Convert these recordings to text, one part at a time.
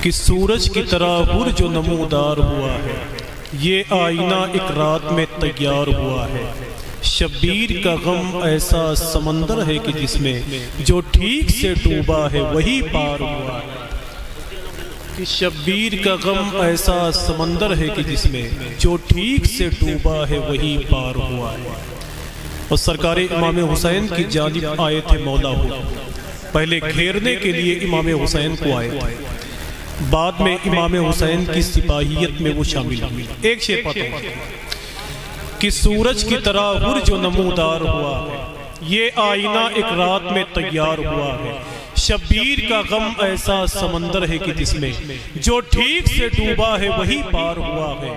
कि सूरज की तरह हुर जो नमूदार हुआ है, ये आईना एक रात में तैयार हुआ है। शब्बीर का गम ऐसा समंदर है कि जिसमें जो ठीक से डूबा है वही पार हुआ है। कि शब्बीर का गम ऐसा समंदर है कि जिसमें जो ठीक से डूबा है वही पार हुआ है। और सरकार इमाम हुसैन की जानिब आए थे मौला हो, पहले घेरने के लिए इमाम हुसैन को आए थे, बाद में इमाम हुसैन की सिपाहियत में वो शामिल हुए। एक शेर पढ़ते हैं कि सूरज की तरह हुर जो नमूदार हुआ है, ये आईना एक रात में तैयार हुआ है। शब्बीर का गम ऐसा समंदर है कि जिसमें जो ठीक से डूबा है वही पार हुआ है।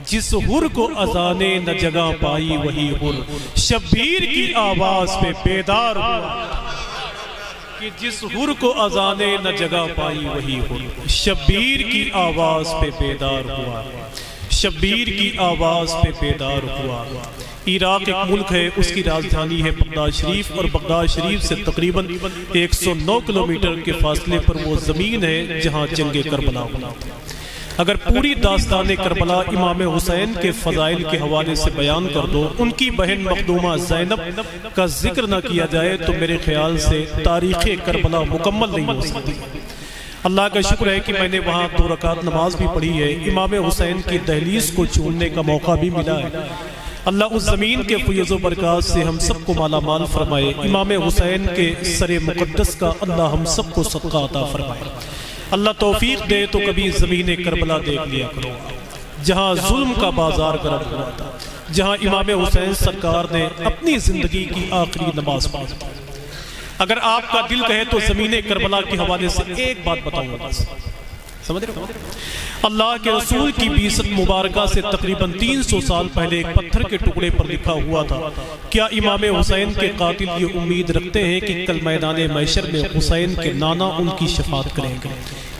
जिस हुर को अजाने न जगह पाई वही हुर शब्बीर की आवाज पे बेदार हुआ। कि जिस हुर को अजाने न जगह पाई वही हुर शब्बीर की आवाज पे बेदार हुआ। शब्बीर की आवाज पे बेदार हुआ। इराक एक मुल्क है, उसकी राजधानी है बगदाद शरीफ, और बगदाद शरीफ से तकरीबन 109 किलोमीटर के फासले पर वो ज़मीन है जहाँ जंगे करबला हुआ। अगर पूरी दास्तान करबला इमाम हुसैन के फ़ज़ाइल के हवाले से बयान कर दो, उनकी बहन मखदूमा ज़ैनब का जिक्र न किया जाए तो मेरे ख्याल से तारीख़ करबला मुकम्मल नहीं हो सकती। अल्लाह का शुक्र है कि मैंने वहाँ 2 रकात नमाज भी पढ़ी है। इमाम हुसैन की दहलीज को चूमने का मौका भी मिला है। अल्लाह उस ज़मीन के फ़यज़ बरक़ात से हम सबको माला माल फरमाए। इमाम हुसैन के सरे मुक़द्दस का अल्लाह हम सबको सदका अता फरमाए। अल्लाह तौफीक दे तो कभी ज़मीन करबला देख लिया करो, जहाँ जुल्म का बाजार गर्म हुआ था, जहाँ इमाम हुसैन सरकार ने अपनी ज़िंदगी की आखिरी नमाज पढ़ी। अगर आपका दिल कहे तो ज़मीन करबला के हवाले से एक बात बताऊंगा, समझ रहे हो? अल्लाह के रसूल की बीसत मुबारका से तकरीबन 300 साल पहले एक पत्थर के टुकड़े पर लिखा हुआ था, क्या इमाम हुसैन के कातिल ये उम्मीद रखते हैं कि कल मैदान महशर में हुसैन के नाना उनकी शफाअत करेंगे।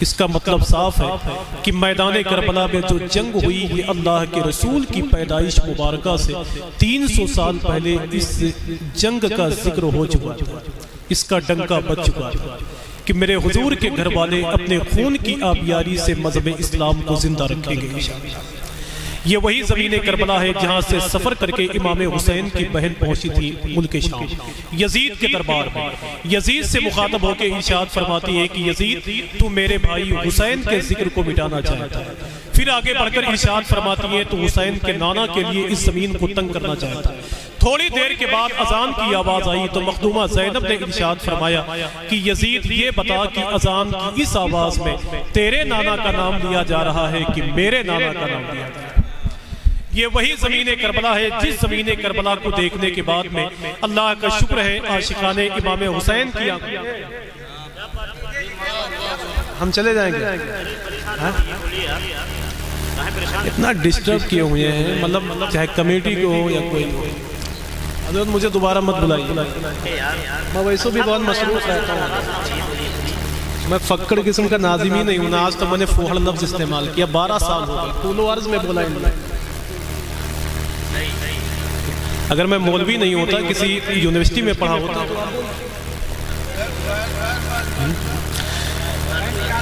इसका मतलब साफ है कि मैदान करबला में जो जंग हुई ये अल्लाह के रसूल की पैदाइश मुबारका से 300 साल पहले इस जंग का जिक्र हो चुका था, इसका डंका बज चुका था कि मेरे हुजूर के घर वाले अपने खून की आबियारी से मज़हब इस्लाम को जिंदा रखेंगे। ये वही ज़मीन करबला है जहाँ से सफ़र करके इमाम हुसैन की बहन पहुँची थी मुल्क शाम, यजीद के दरबार में। यजीद से मुखातब होकर इरशाद फरमाती है कि यजीद, तू मेरे भाई हुसैन के जिक्र को मिटाना चाहता है। फिर आगे बढ़कर इरशाद फरमाती है, तो हुसैन के नाना के लिए इस ज़मीन को तंग करना चाहता है। थोड़ी देर के बाद अजान की आवाज आई तो मखदूमा ज़ैनब ने इरशाद फरमाया कि यजीद, ये बता कि अजान की इस आवाज में तेरे नाना का नाम लिया जा रहा है कि मेरे नाना का नाम लिया जा रहा है। ये वही ज़मीन करबला है जिस ज़मीन करबला को देखने के बाद में अल्लाह का शुक्र है आशिकाने इमाम हुसैन की हम चले जाएंगे। इतना डिस्टर्ब किए हुए हैं, मतलब चाहे कमेटी को हो या कोई हो। अगर मुझे दोबारा मत बुलाइए, मैं वैसे भी बहुत मसरूफ रहता हूँ। मैं फक्कड़ किस्म का नाज़िम ही नहीं हूँ ना। आज तो मैंने फोहड़ लफ्ज़ इस्तेमाल किया, 12 साल हो गए तूलो अर्ज़ में बोला। अगर मैं मौलवी नहीं होता, किसी यूनिवर्सिटी में पढ़ा होता तो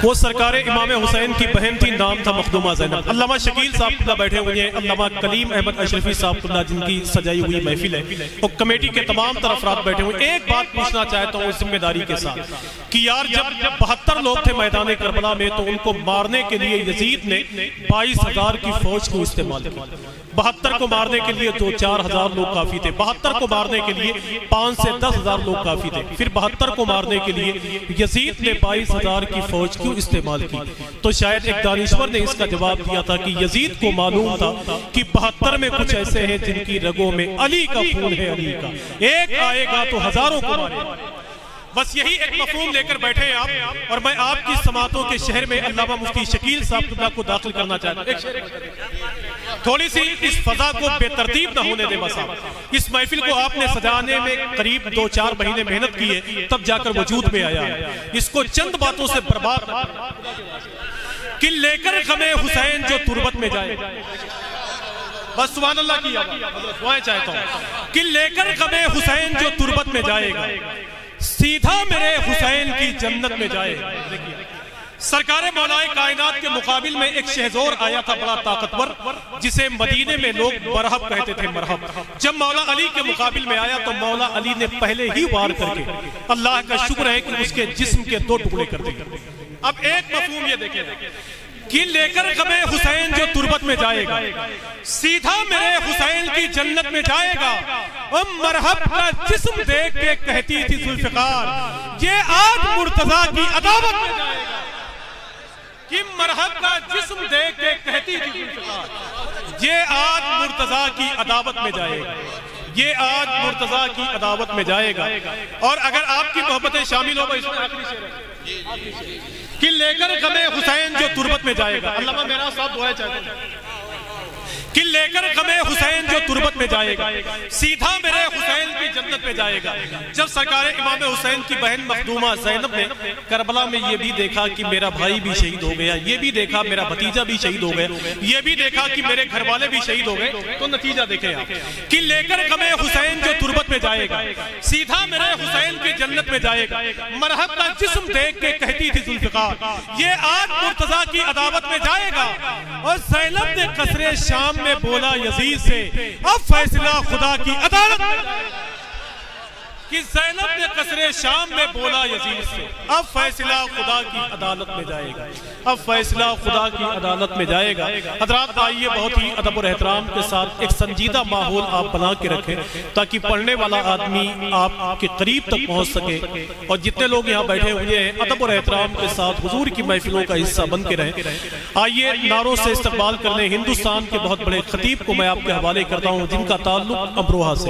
वो सरकार इमाम हुसैन की बहन थी, नाम था मखदूमा ज़ैनब। अल्लामा शकील साहब बैठे हुए हैं, अल्लामा कलीम अहमद अशरफी साहब जिनकी सजाई हुई महफिल है, और कमेटी के तमाम तरफ़रात बैठे हुए। एक बात पूछना चाहता हूँ जिम्मेदारी के साथ कि यार जब 72 लोग थे मैदान करबला में, तो उनको मारने के लिए यजीद ने 22,000 की फौज को इस्तेमाल किया। 72 को मारने के लिए तो 4,000 लोग काफी थे, 72 को मारने के लिए 5 से 10,000 लोग काफी थे, फिर 72 को मारने के लिए यजीद ने 22,000 की फौज क्यों इस्तेमाल की? तो शायद एक दानिश्वर ने इसका जवाब दिया था कि यजीद को मालूम था कि 72 में कुछ ऐसे हैं जिनकी रगों में अली का खून है, अली का। एक आएगा तो हजारों को मारेगा। बस यही एक मफहूम लेकर बैठे हैं आप, और मैं आपकी समातों के शहर में अल्लामा मुफ्ती शकील साहब को दाखिल करना चाहता हूँ। थोड़ी सी इस फजा को बेतरतीब न होने दे। बस आप इस महफिल को आपने सजाने में करीब 2-4 महीने मेहनत की है, तब जाकर वजूद में आया है। इसको चंद बातों से बर्बाद कि लेकर गमे हुसैन जो तुरबत में जाए। बस सुभान अल्लाह की दुआएं चाहता हूँ कि लेकर गमे हुसैन जो तुरबत में जाएगा, सीधा मेरे हुसैन की जन्नत में जाएगा। सरकारे मौलाए कायनात के मुकाबिल में एक शहजोर आया था बड़ा ताकतवर, जिसे मदीने में लोग मरहब कहते थे, मरहब। जब मौला अली के मुकाबिल में आया तो मौला अली ने पहले ही वार करके, अल्लाह का शुक्र है कि उसके जिस्म के 2 टुकड़े कर दिए। अब एक मफहूम ये देखें कि लेकर गमे हुसैन जो तुरबत में जाएगा, सीधा मेरे हुसैन की जन्नत में जाएगा। और मरहब का जिस्म देख के कहती थी जुल्फिकार, ये आज मुर्तजा की अदावत में जाएगा। कि मरहब का जिस्म देख के कहती थी जुल्फिकार, ये आज मुर्तजा की अदावत में जाएगा, ये आज मुर्तजा की अदावत में जाएगा। और अगर आपकी मोहब्बतें शामिल हो, इसमें आखिरी शेर है कि लेकर गमे हुसैन जो तुरबत में जाएगा, अल्लामा मेरा साथ दुआ चाहते हैं कि लेकर गमे हुसैन जो तुरबत में जाएगा, सीधा मेरे हुसैन की जन्नत में जाएगा। जब सरकार इमाम हुसैन की बहन मखदूमा ज़ैनब ने करबला में ये भी देखा कि मेरा भाई भी शहीद हो गया, ये भी देखा मेरा भतीजा भी शहीद हो गया, ये भी देखा कि मेरे घर वाले भी शहीद हो गए, तो नतीजा देखे आप कि लेकर गमे हुसैन जो तुरबत में जाएगा, सीधा मेरे हुसैन की जन्नत में जाएगा। मरहब का जिस्म देख के कहती थी जुल्फिकार, ये आज मुर्तजा की अदावत में जाएगा। और ज़ैनब ने कसरे शाम में बोला यजीद से, अब फैसला खुदा की अदालत में जाएगा। कि ज़ैनब ने कसरे शाम में बोला यजीद से, अब फैसला खुदा की अदालत में जाएगा, अब फैसला खुदा की अदालत में जाएगा। हज़रात आइए बहुत ही अदब और एहतराम के साथ एक संजीदा माहौल आप बना के रखें, ताकि पढ़ने वाला आदमी आपके करीब तक पहुंच सके। और जितने लोग यहाँ बैठे हुए हैं अदब और एहतराम के साथ हुजूर की महफिलों का हिस्सा बन के रहें। आइए नारों से इस्तकबाल करने हिंदुस्तान के बहुत बड़े खतीब को मैं आपके हवाले करता हूँ, जिनका ताल्लुक अमरोहा से।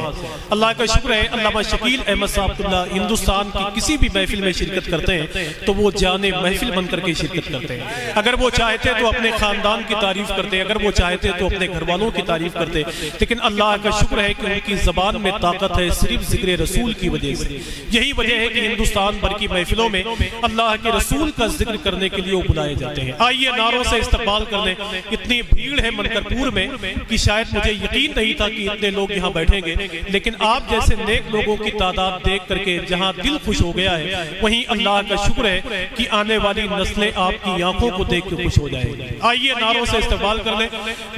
अल्लाह का शुक्र है, अल्लामा शकील अहमद साहब हिंदुस्तान की किसी भी महफिल में शिरकत करते हैं तो वो जाने महफिल बनकर के शिरकत करते हैं। अगर वो चाहते तो अपने खानदान की तारीफ करते, अगर वो चाहते तो अपने घर वालों की तारीफ करते, लेकिन अल्लाह का शुक्र है कि उनकी जबान में ताकत है सिर्फ जिक्र रसूल की वजह से। यही वजह है कि हिंदुस्तान भर की महफिलों में अल्लाह के रसूल का जिक्र करने के लिए वो बुलाए जाते हैं। आइए नारों से इस्तकबाल कर लें। इतनी भीड़ है मनकरपुर में कि शायद मुझे यकीन नहीं था कि इतने लोग यहाँ बैठेंगे, लेकिन आप जैसे नेक लोगों की तादाद देख करके जहां दिल खुश हो गया है, वहीं अल्लाह का शुक्र है कि आने वाली नस्लें आपकी आंखों को देख के खुश हो जाएंगी। आइए नारों से इस्तेमाल कर लें।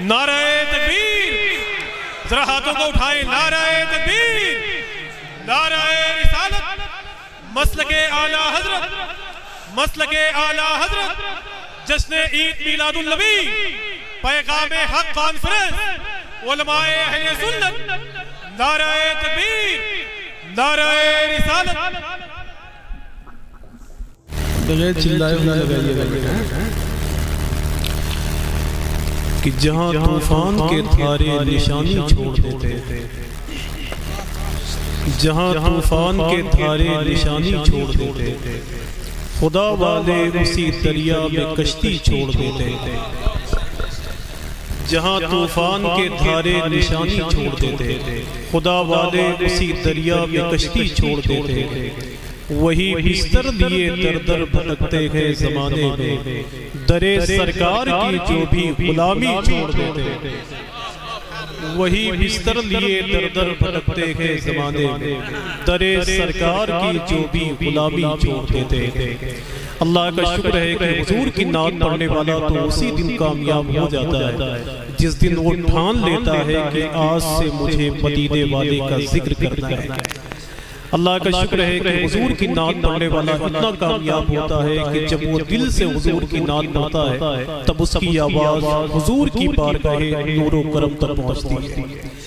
नारे तकबीर, जरा हाथों को उठाएं। नारे तकबीर, नारे रिसालत, मसलके आला हजरत, मसलके आला हजरत, जश्न ईद मिलादुन नबी, पैगामे हक कॉन्फ्रेंस, उलमाए अहले सुन्नत। नारे तकबीर, नारे रिसालत। बगैर चिल्लाए हुए लगाइएगा कि जहां तूफान के धारे निशानी छोड़ देते, जहां तूफान के धारे निशानी छोड़ देते, खुदा वाले उसी दरिया में कश्ती छोड़ देते। जहां तूफान के धारे निशानी छोड़ देते, खुदा वाले उसी दरिया में कश्ती छोड़ देते। वही बिस्तर लिए दर दर भटकते हैं जमाने में, दरे सरकार की जो भी गुलामी छोड़ देते। वही बिस्तर लिए दर दर भटकते हैं जमाने में, दरे सरकार की जो भी गुलामी छोड़ देते। अल्लाह का शुक्र है कि हुजूर की नात पढ़ने वाला तो उसी दिन कामयाब हो जाता है जिस दिन वो ठान लेता है कि आज से मुझे मदीने वाले का जिक्र करना है। अल्लाह का शुक्र है कि हुजूर की नात पढ़ने वाला इतना कामयाब होता है कि जब वो दिल से हुजूर की नात पढ़ता है तब उसकी आवाज हुजूर की बारगाह नूर व करम तक पहुंचती है।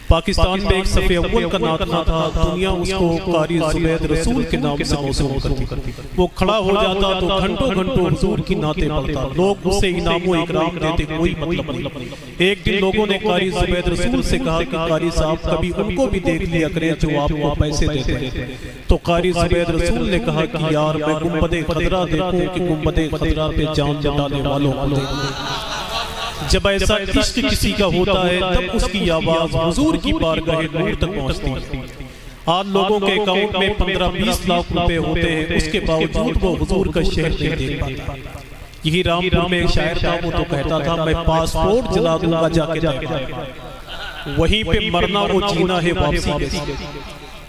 पाकिस्तान में एक सफ़े अव्वल का नाता था, दुनिया उसको कारी जुबैद रसूल के नाम से मौसूम करती। वो खड़ा हो जाता तो घंटों घंटों हुजूर की नाते पढ़ता, लोग उसे इनाम व इकराम देते, कोई मतलब नहीं। एक दिन लोगों ने कारी जुबैद रसूल से कहा कि कारी साहब कभी उनको भी देख लिया करें जो आपको पैसे देते हैं। तो कारी जुबैद रसूल ने कहा कि यार मैं गुंबदे खतरा देखूं कि गुंबदे खतरा पे जान लौटाने वालों को देखूं। जब ऐसा इश्क किसी का होता है तब उसकी आवाज हुजूर की बारगाह नूर तक पहुंचती है। आज लोगों के अकाउंट में 15-20 लाख रुपए होते हैं, उसके बावजूद वो हुजूर का शहर नहीं देख पाता। यही रामपुर में एक शायर था, वो तो कहता था मैं पासपोर्ट जला दूंगा जाके देखना, वहीं पे मरना वो जीना है वापसी कैसी।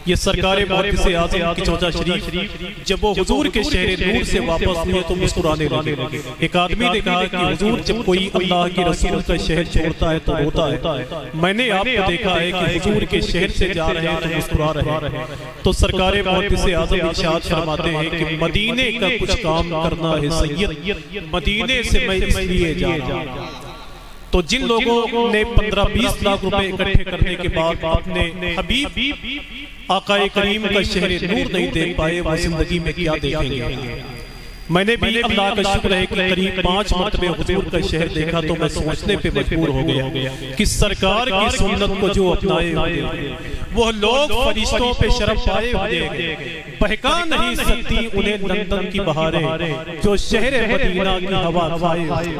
ये सरकारे मुहद्दिस आज़म की चौथा शरीफ जब वो हुजूर के शहर नूर से वापस हुए तो मुस्कुराने लगे। एक आदमी ने कहा कि हुजूर जब कोई अल्लाह के रसूल का शहर छोड़ता है तो रोता है, मैंने आपको देखा है कि हुजूर के शहर से जा रहे हैं तो मुस्कुरा रहे हैं। तो सरकारे मुहद्दिस आज़म इरशाद फरमाते हैं कि मदीने का कुछ काम करना है सैयद, मदीने से मैं इसलिए जा रहा हूं। तो जिन लोगों ने 15-20 लाख रुपए इकट्ठे करने के बाद अपने हबीब आकाए करीम का शहर नूर नहीं देख पाए, वो जिंदगी में क्या देखेंगे। मैंने भी अल्लाह का शुक्र है कि करीब 5 मरतबे हुजूर का शहर देखा तो मैं सोचने पे मजबूर हो गया कि सरकार की सुन्नत को जो अपनाए हुए वो लोग फरिश्तों पे शरफ पाए हुए, बहका नहीं सकती उन्हें लंदन की बहारें जो शहर मदीना की हवा खाए हुए,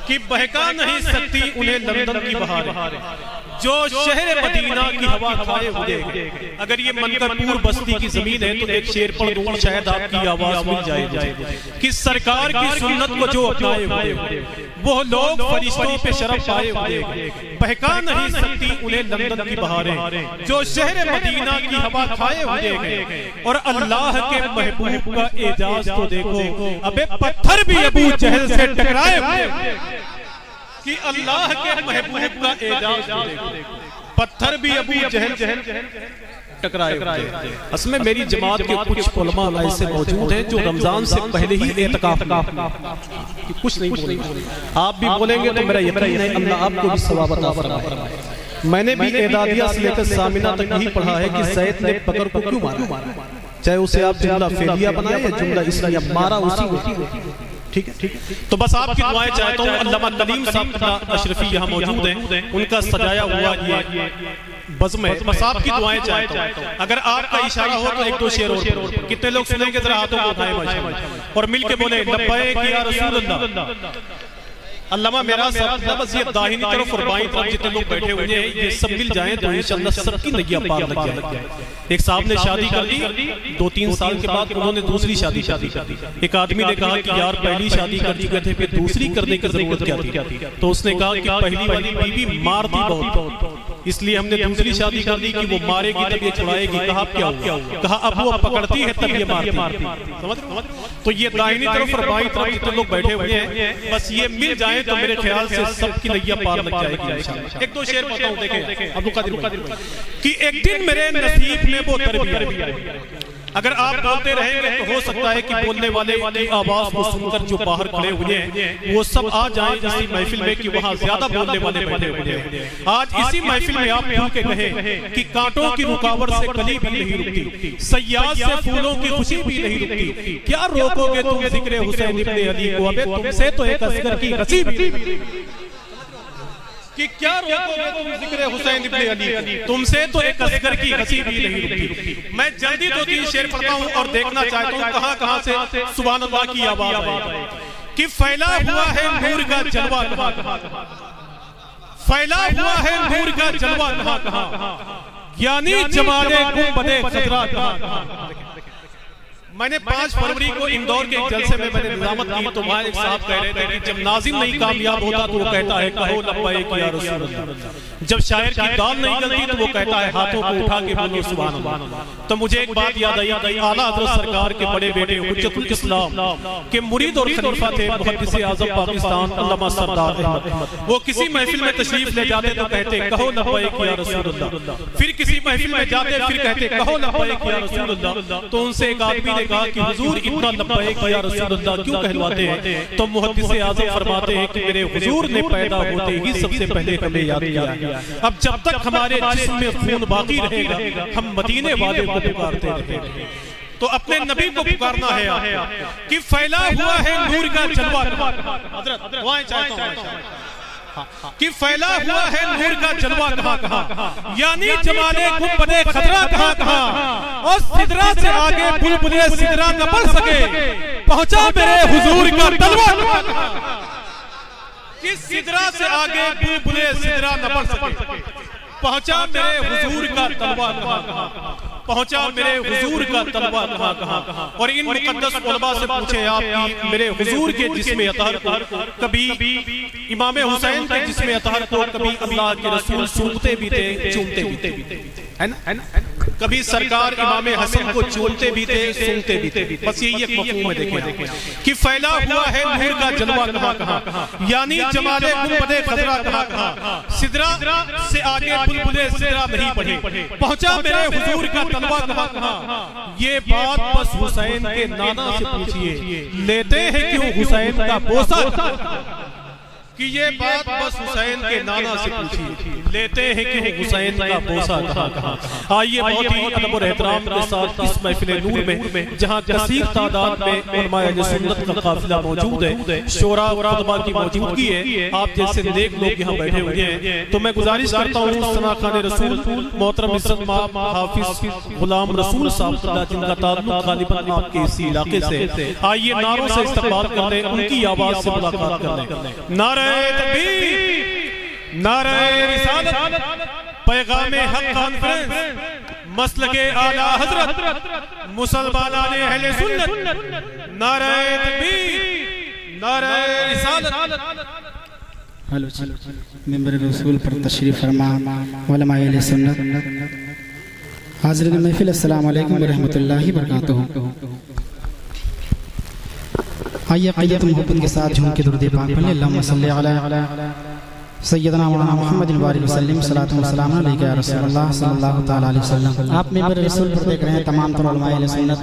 कि बहका नहीं सकती उन्हें लंदन की बहारें जो शहर मदीना की हवा खाए हुए। अगर ये मनकरपुर बस्ती की जमीन है तो एक शेर पढ़ दूं, शायद आपकी आवाज मिल जाएगी कि सरकार की सुन्नत को जो अपनाए हुए वो लोग फरिश्तों पे शरफ पाए हुए, बहका नहीं सकती उन्हें लंदन की बहारें जो शहर मदीना की हवा खाए हुए। और अल्लाह के महबूब का एजाज तो देखो, अबे पत्थर भी अबू जहल से टकराए हुए कि अल्लाह के महबूब का एजाज देखो, पत्थर भी अबू जहल टकराए हुए। असल में मेरी जमात के कुछ उलमा ऐसे मौजूद हैं जो रमजान से पहले ही एतकाफ कि कुछ नहीं बोलेंगे, आप भी बोलेंगे तो मेरा यकीन है अल्लाह आपको भी सवाब अता फरमाए। मैंने भी एदादिया से लेकर सामिना तक यही पढ़ा है कि सैयद ने बकर को क्यों मारा, चाहे उसे आप जुमला फेलिया बनाए या जुमला इसलिए मारा उसी को, ठीक है। तो बस आपकी दुआएं चाहता हूँ। अल्लामा कलीम साहब अशरफी यहाँ मौजूद हैं, उनका सजाया हुआ ये बज़्म है, बस आपकी दुआएं चाहता हूँ। अगर आपका इशारा हो तो 1-2 शेर और, कितने लोग सुनेंगे जरा हाथों को उठाएं माशाअल्लाह और मिलके बोले लब्बैक या रसूल अल्लाह। अल्लामा मेरा सब बस ये दाहिनी तरफ और बाईं तरफ जितने लोग बैठे हुए हैं ये सब मिल जाएं तो इंशाअल्लाह सबकी नैया पार लग जाए। एक साहब ने शादी कर ली, 2-3 साल के बाद उन्होंने दूसरी शादी कर दी। एक आदमी ने कहा कि यार पहली शादी कर चुके थे फिर दूसरी करने की जरूरत क्या थी। तो उसने कहा कि पहली वाली बीवी मारती बहुत, इसलिए हमने दूसरी शादी कर दी कि वो मारेगी तब ये छुड़ाएगी। कहा क्या हुआ, कहा अब वो पकड़ती है तब ये मारती। समझ? तो ये दाहिनी तरफ और बाईं तरफ जितने लोग बैठे हुए हैं बस ये मिल जाए तो मेरे ख्याल से सबकी नैया पार लग जाएगी इंशाअल्लाह। 1-2 शेर बताऊं, देखें अब्दुल कादिर कि एक दिन मेरे नसीब में वो तरबियत। अगर आप बोलते रहेंगे तो हो सकता है कि बोलने वाले की आवाज को सुनकर जो बाहर खड़े हुए हैं वो सब आ जाएं इसी महफिल में कि वहाँ ज्यादा बोलने वाले बैठे हुए हैं। आज इसी महफिल में आप भूल के कहें कि कांटों की रुकावट से कली भी नहीं रुकती, सयाद से फूलों की खुशी भी नहीं रुकती, क्या रोकोगे तुम जिक्र हुसैन इब्ने अली को, अबे तुमसे तो एक असगर की हंसी भी कि क्या रोकोगे तुम जिक्र हुसैन इब्ने अली, तुमसे तो एक असगर की हंसी भी नहीं रुकती। मैं जल्दी 2-3 शेर पढ़ता हूँ और देखना चाहता हूँ कहाँ कहाँ से सुभान अल्लाह की आवाज आई कि फैला हुआ है नूर का जलवा कहाँ कहाँ, फैला हुआ है नूर का जलवा कहाँ कहाँ, यानी जमाले गुंबदे खजरा कहाँ कहाँ। मैंने 5 फरवरी को इंदौर के एक जलसे में मैंने निजामत की तो वहाँ एक साहब कह रहे थे कि जब नाजिम नहीं कामयाब होता तो वो कहता है कहो लब्बैक या रसूल अल्लाह, जब शायर की दाल नहीं गलती तो वो कहता है हाथों को उठा के बोलो सुभान अल्लाह। तो मुझे एक बात याद आई, आला हज़रत सरकार के बड़े बेटे हुज्जतुल इस्लाम के मुरीद और खलीफा थे मुहद्दिस आज़म पाकिस्तान अल्लामा सरदार अहमद। वो किसी महफिल में तशरीफ ले जाते तो कहते कहो लब्बैक या रसूल अल्लाह, फिर किसी महफिल में जाते फिर कहते कहो लब्बैक या रसूल अल्लाह। तो उनसे एक आदमी ने कहा कि हुजूर इतना लब्बैक या रसूल अल्लाह क्यों कहलवाते हैं। तो मुहद्दिस आज़म फरमाते हैं कि मेरे हुजूर ने पैदा होते ही सबसे पहले हमें याद किया। अब जब तक हमारे जिस्म में खून बाकी रहेगा हम मदीने वाले को पुकारते रहेंगे। तो अपने नबी को पुकारना है कि फैला हुआ है नूर का जलवा, हजरत दुआएं चाहता हूं कि फैला हुआ है नूर का जलवा कहाँ कहाँ, यानी जमाले गुंबदे खजरा कहाँ कहाँ, और सिदरा से आगे बुलबुले सिदरा न बढ़ सके, पहुंचा मेरे हुजूर का तलवा कि सिदरा से आगे बुलबुले सिदरा न बढ़ सके, पहुंचा मेरे हुजूर का तलवा कहाँ कहाँ, पहुंचा मेरे हुजूर का तलवा कहाँ कहाँ। और इन मुकद्दस उलमा से पूछे आप कि मेरे हुजूर के जिस्म अतहर को कभी इमाम हुसैन के जिस्म अतहर को कभी अल्लाह के रसूल सूंघते भी थे चूमते भी थे, है ना। कभी सरकार इमाम हसन को चूमते भी थे, सूंघते भी थे। बस यही एक मफहूम है देखें कि फैला हुआ है नूर का जलवा कहां कहां, यानी जमाले गुंबदे खजरा कहां कहां, सिदरा से आगे बुलबुले सिदरा नहीं पढ़े, पहुंचा मेरे हुजूर का तलवा कहां कहां। ये बात बस हुसैन के नाना से पूछिए, लेते हैं क्यों हुसैन का बोसा, कि ये बात बस हुसैन के नाना से पूछिए, लेते हैं कि हुसैन का बोसा कहां कहां। आइए बहुत ही अदब और एहतराम के साथ इस महफिल नूर में जहां कसीर तादाद में उलमा अहले सुन्नत का काफिला मौजूद है, शोरा और खुतबा की मौजूदगी है, आप जैसे नेक लोग यहाँ बैठे हुए हैं, तो मैं गुजारिश करता हूँ सना खान रसूल मोहतरम इज्जत माब हाफिज गुलाम रसूल साहब जिनका ताल्लुक गालिबन आपके इसी इलाके से, आइए नारों से इस्तकबाल कर लें, उनकी आवाज से मुलाकात कर लें। नारे तकबीर, नारे रिसालत, पैगामे हक कॉन्फ्रेंस, मसलके आला हजरत, मुसलमानाने अहले सुन्नत, नारे तकबीर, नारे रिसालत। हेलो मेंबर रसूल पर तशरीफ फरमा उलमा अहले सुन्नत, हाज़रीन महफिल, अस्सलाम वालेकुम व रहमतुल्लाहि व बरकातहू। आइए क़ियत मोहब्बत के साथ झूम के दुरूद पाक पढ़ें। अल्लाहुम्मा सल्ली अला सय्यदना मौलाना मुहम्मद व आलिहि वसल्लम, सलातु व सलाम अलैका या रसूलल्लाह सल्लल्लाहु तआला अलैहि वसल्लम। आप मेंबर रसूल पर देख रहे हैं तमाम उलमा अहले सुन्नत।